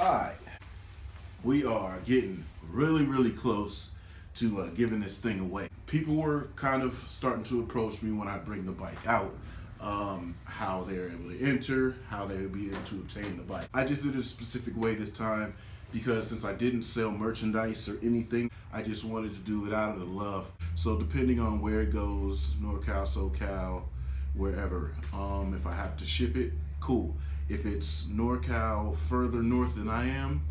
Alright, we are getting really close to giving this thing away. People were kind of starting to approach me when I bring the bike out. How they're able to enter, how they would be able to obtain the bike. I just did it a specific way this time because since I didn't sell merchandise or anything, I just wanted to do it out of the love. So depending on where it goes, NorCal, SoCal, wherever, if I have to ship it, cool. If it's NorCal further north than I am,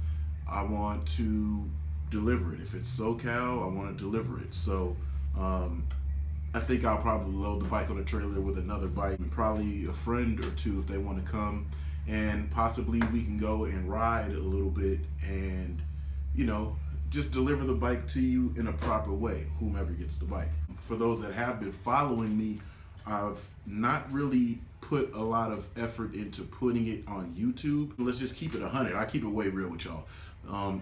I want to deliver it. If it's SoCal, I want to deliver it. So I think I'll probably load the bike on a trailer with another bike and probably a friend or two if they want to come. And possibly we can go and ride a little bit and, you know, just deliver the bike to you in a proper way, whomever gets the bike. For those that have been following me, I've not really put a lot of effort into putting it on YouTube. Let's just keep it 100. I keep it way real with y'all.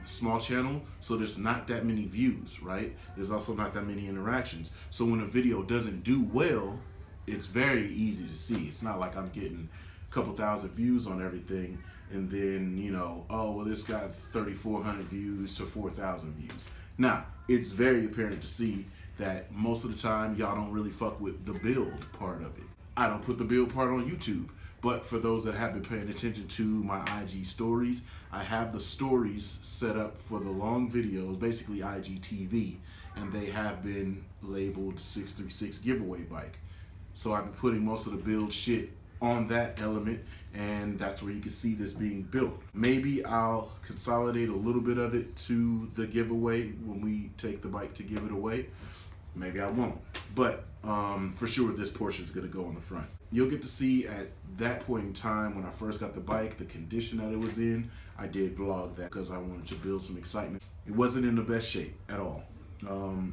Small channel, so there's not that many views, right? There's also not that many interactions. So when a video doesn't do well, it's very easy to see. It's not like I'm getting a couple thousand views on everything and then, you know, oh, well, this got 3,400 views to 4,000 views. Nah, it's very apparent to see that most of the time y'all don't really fuck with the build part of it. I don't put the build part on YouTube. But for those that have been paying attention to my IG stories, I have the stories set up for the long videos, basically IGTV, and they have been labeled 636 giveaway bike. So I've been putting most of the build shit on that element, and that's where you can see this being built. Maybe I'll consolidate a little bit of it to the giveaway when we take the bike to give it away. Maybe I won't, but for sure this portion is going to go on the front. You'll get to see at that point in time when I first got the bike, the condition that it was in. I did vlog that because I wanted to build some excitement. It wasn't in the best shape at all.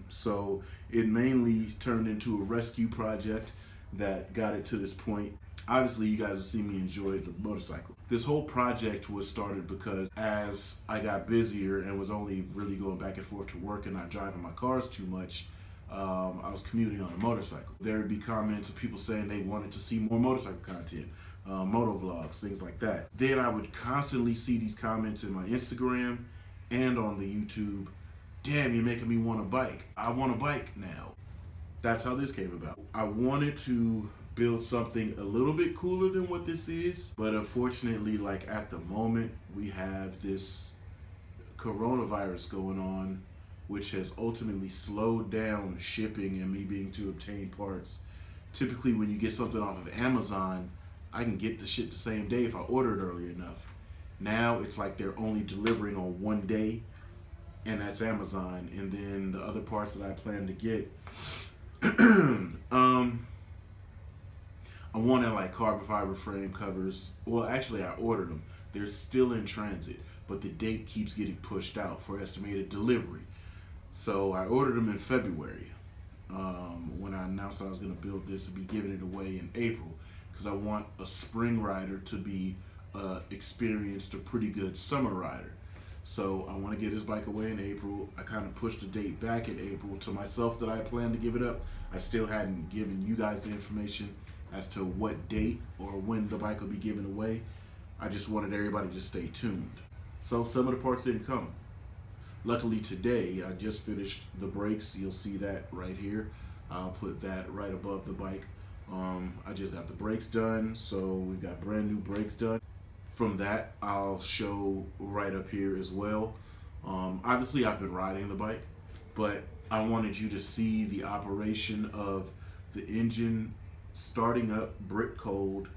So it mainly turned into a rescue project that got it to this point. Obviously, you guys have seen me enjoy the motorcycle. This whole project was started because as I got busier and was only really going back and forth to work and not driving my cars too much, I was commuting on a motorcycle. There would be comments of people saying they wanted to see more motorcycle content, moto vlogs, things like that. Then I would constantly see these comments in my Instagram and on the YouTube. Damn, you're making me want a bike. I want a bike now. That's how this came about. I wanted to build something a little bit cooler than what this is, but unfortunately, like at the moment, we have this coronavirus going on, which has ultimately slowed down shipping and me being to obtain parts. Typically, when you get something off of Amazon, I can get the shit the same day if I order it early enough. Now it's like they're only delivering on one day, and that's Amazon. And then the other parts that I plan to get, I wanted like carbon fiber frame covers. Well, actually, I ordered them. They're still in transit, but the date keeps getting pushed out for estimated delivery. So I ordered them in February when I announced I was going to build this and be giving it away in April because I want a spring rider to be experienced a pretty good summer rider. So I want to get this bike away in April. I kind of pushed the date back in April to myself that I planned to give it up. I still hadn't given you guys the information as to what date or when the bike will be given away. I just wanted everybody to stay tuned. So some of the parts didn't come. Luckily today, I just finished the brakes. You'll see that right here. I'll put that right above the bike. I just got the brakes done, so we've got brand new brakes done. From that, I'll show right up here as well. Obviously, I've been riding the bike, but I wanted you to see the operation of the engine starting up brick cold,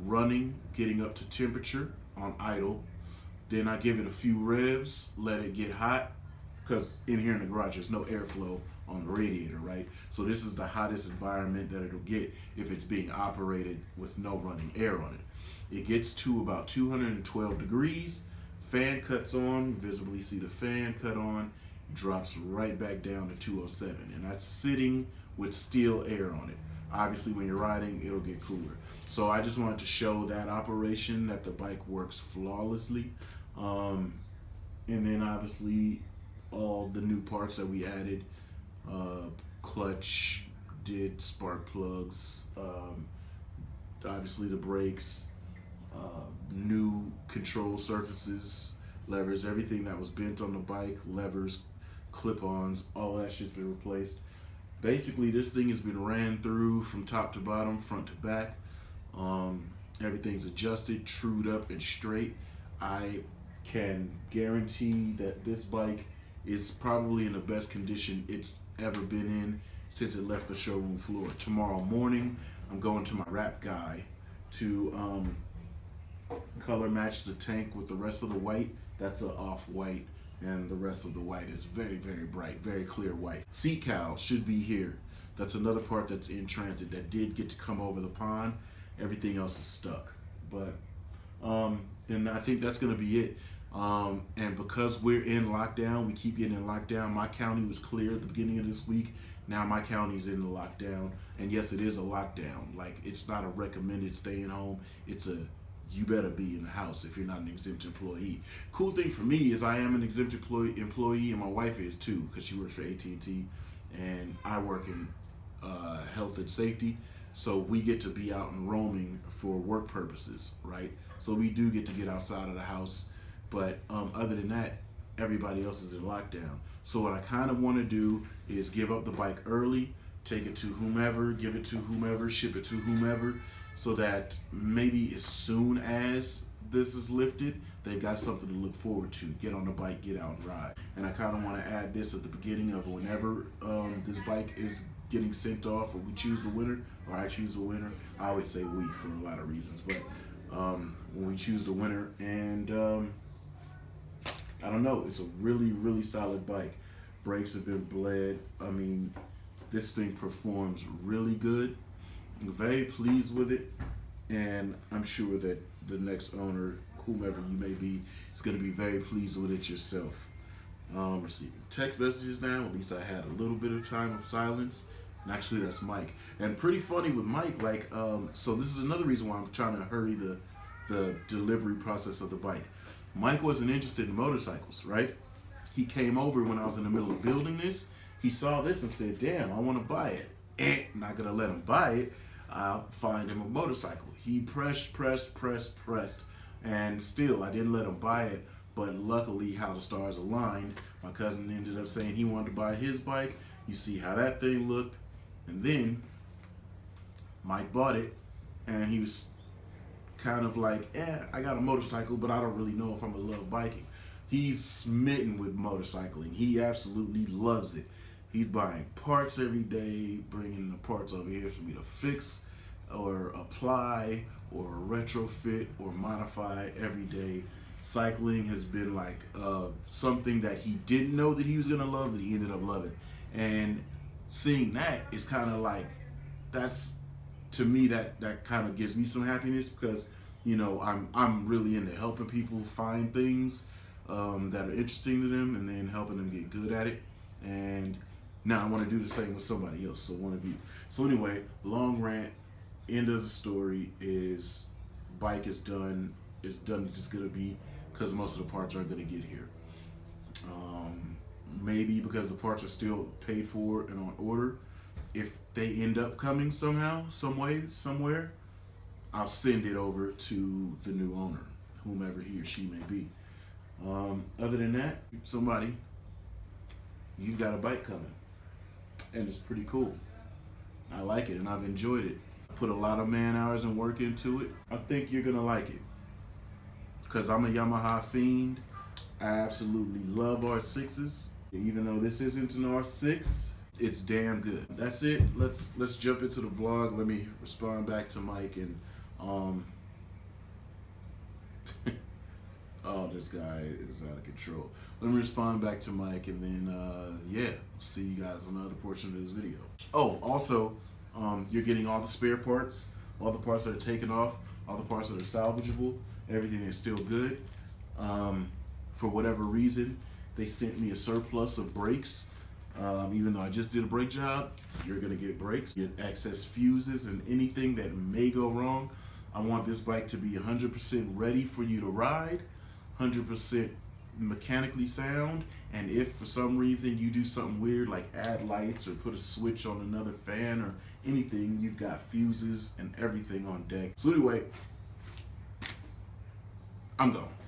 running, getting up to temperature on idle. Then I give it a few revs, let it get hot, because in here in the garage there's no airflow on the radiator, right? So this is the hottest environment that it'll get if it's being operated with no running air on it. It gets to about 212 degrees, fan cuts on, visibly see the fan cut on, drops right back down to 207, and that's sitting with still air on it. Obviously, when you're riding, it'll get cooler. So I just wanted to show that operation, that the bike works flawlessly. And then obviously all the new parts that we added, clutch, did spark plugs, obviously the brakes, new control surfaces, levers, everything that was bent on the bike, levers, clip-ons, all that shit's been replaced. Basically, this thing has been ran through from top to bottom, front to back. Um, Everything's adjusted, trued up, and straight. I can guarantee that this bike is probably in the best condition it's ever been in since it left the showroom floor. Tomorrow morning, I'm going to my wrap guy to color match the tank with the rest of the white. That's an off-white, and the rest of the white is very, very bright, very clear white. Seat cowl should be here. That's another part that's in transit that did get to come over the pond. Everything else is stuck. But and I think that's gonna be it. And because we're in lockdown, we keep getting in lockdown. My county was clear at the beginning of this week. Now my county's in the lockdown, and yes, it is a lockdown. Like, it's not a recommended staying home. It's a you better be in the house if you're not an exempt employee. Cool thing for me is I am an exempt employee, and my wife is too, because she works for AT&T, and I work in health and safety. So we get to be out and roaming for work purposes, right? So we do get to get outside of the house, but other than that, everybody else is in lockdown. So what I kind of want to do is give up the bike early, take it to whomever, give it to whomever, ship it to whomever, so that maybe as soon as this is lifted, they've got something to look forward to. Get on the bike, get out and ride. And I kind of want to add this at the beginning of whenever this bike is getting sent off, or we choose the winner, or I choose the winner. I always say we for a lot of reasons, but when we choose the winner, and I don't know, it's a really, really solid bike. Brakes have been bled. I mean, this thing performs really good. I'm very pleased with it, and I'm sure that the next owner, whomever you may be, is going to be very pleased with it yourself. Receiving text messages now. At least I had a little bit of time of silence. And actually, that's Mike. And pretty funny with Mike, like, so this is another reason why I'm trying to hurry the delivery process of the bike. Mike wasn't interested in motorcycles, right? He came over when I was in the middle of building this. He saw this and said, damn, I want to buy it. Not going to let him buy it. I'll find him a motorcycle. He pressed, and still I didn't let him buy it. But luckily, how the stars aligned, my cousin ended up saying he wanted to buy his bike. You see how that thing looked. And then Mike bought it, and he was kind of like, I got a motorcycle, but I don't really know if I'm gonna love biking. He's smitten with motorcycling. He absolutely loves it. He's buying parts every day, bringing the parts over here for me to fix or apply or retrofit or modify every day. Cycling has been like something that he didn't know that he was gonna love, that he ended up loving. And seeing that is kind of like, that's, to me, that kind of gives me some happiness, because you know I'm really into helping people find things that are interesting to them, and then helping them get good at it. And now I want to do the same with somebody else, so one of you. So anyway, long rant, end of the story is bike is done. It's done as it's gonna be, because most of the parts aren't gonna get here. Maybe because the parts are still paid for and on order. If they end up coming somehow, some way, somewhere, I'll send it over to the new owner, whomever he or she may be. Other than that, somebody, you've got a bike coming, and it's pretty cool. I like it, and I've enjoyed it. I put a lot of man hours and work into it. I think you're gonna like it, because I'm a Yamaha fiend. I absolutely love R6s. Even though this isn't an R6, it's damn good. That's it. Let's jump into the vlog. Let me respond back to Mike, and oh, this guy is out of control. Let me respond back to Mike, and then yeah, see you guys on the other portion of this video. Oh, also, you're getting all the spare parts, all the parts that are taken off, all the parts that are salvageable. Everything is still good. For whatever reason, they sent me a surplus of brakes. Even though I just did a brake job, you're gonna get brakes, get excess fuses, and anything that may go wrong. I want this bike to be 100% ready for you to ride, 100% mechanically sound, and if for some reason you do something weird like add lights or put a switch on another fan or anything, you've got fuses and everything on deck. So anyway, I'm gone.